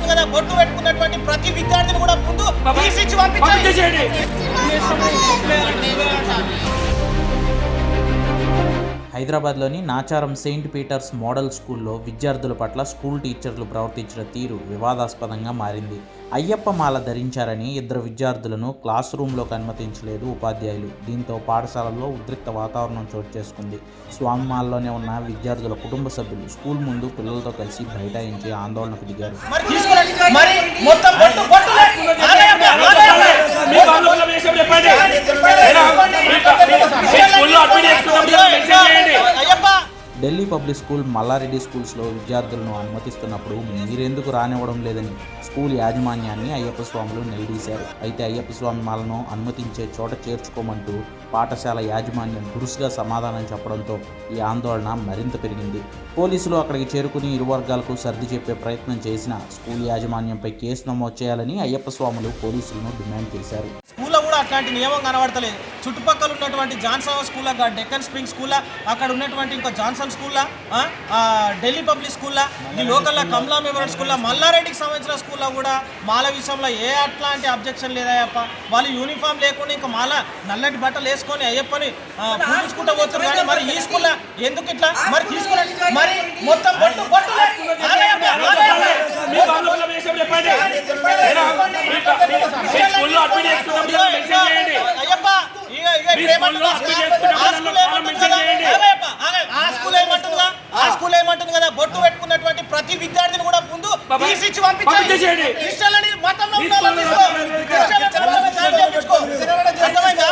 కదా బొట్టు పెట్టుకున్నటువంటి ప్రతి విద్యార్థిని కూడా ముందు తీసిచ్చి పంపించేయండి. హైదరాబాద్లోని నాచారం సెయింట్ పీటర్స్ మోడల్ స్కూల్లో విద్యార్థుల పట్ల స్కూల్ టీచర్లు ప్రవర్తించిన తీరు వివాదాస్పదంగా మారింది. అయ్యప్ప మాల ధరించారని ఇద్దరు విద్యార్థులను క్లాస్ రూమ్లోకి అనుమతించలేదు ఉపాధ్యాయులు. దీంతో పాఠశాలలో ఉద్రిక్త వాతావరణం చోటు చేసుకుంది. స్వామిమాలలోనే ఉన్న విద్యార్థుల కుటుంబ సభ్యులు స్కూల్ ముందు పిల్లలతో కలిసి బైఠాయించి ఆందోళనకు దిగారు. ఢిల్లీ పబ్లిక్ స్కూల్, మల్లారెడ్డి స్కూల్స్లో విద్యార్థులను అనుమతిస్తున్నప్పుడు మీరెందుకు రానివ్వడం లేదని స్కూల్ యాజమాన్యాన్ని అయ్యప్ప స్వాములు నిలదీశారు. అయితే అయ్యప్ప స్వామి మాలను అనుమతించే చోట చేర్చుకోమంటూ పాఠశాల యాజమాన్యం దురుసుగా సమాధానం చెప్పడంతో ఈ ఆందోళన మరింత పెరిగింది. పోలీసులు అక్కడికి చేరుకుని ఇరు వర్గాలకు సర్ది చెప్పే ప్రయత్నం చేసినా స్కూల్ యాజమాన్యంపై కేసు నమోదు చేయాలని అయ్యప్ప స్వాములు పోలీసులను డిమాండ్ చేశారు. స్కూల్లో కూడా అట్లాంటి నియమం కనబడతలేదు. చుట్టుపక్కల ఉన్నటువంటి Johnson school, Deccan spring school, అక్కడ ఉన్నటువంటి ఇంకో Johnson school, Delhi public school, ఈ లోకల్లో కమలా మెమోరియల్ స్కూల్, మల్లారెడ్డికి సంబంధించిన స్కూల్లో కూడా మాల విషయంలో ఏ అట్లాంటి అబ్జెక్షన్ లేదయ్యప్ప. వాళ్ళు యూనిఫామ్ లేకుండా ఇంకా మాల నల్లటి బట్టలు వేసుకొని అయ్యప్పని పూజించుకుంటూ పోతున్నారు. కానీ మరి ఈ స్కూల్లో ఎందుకు ఇట్లా మరి తీసుకున్నాడు? మరి మొత్తం అయ్యప్ప ఆ స్కూల్ ఏమంటుంది కదా బొట్టు పెట్టుకున్నటువంటి ప్రతి విద్యార్థిని కూడా ముందు తీసిచ్చి పంపించేయండి. క్రిస్టియన్లని మతంలో అర్థమైందా?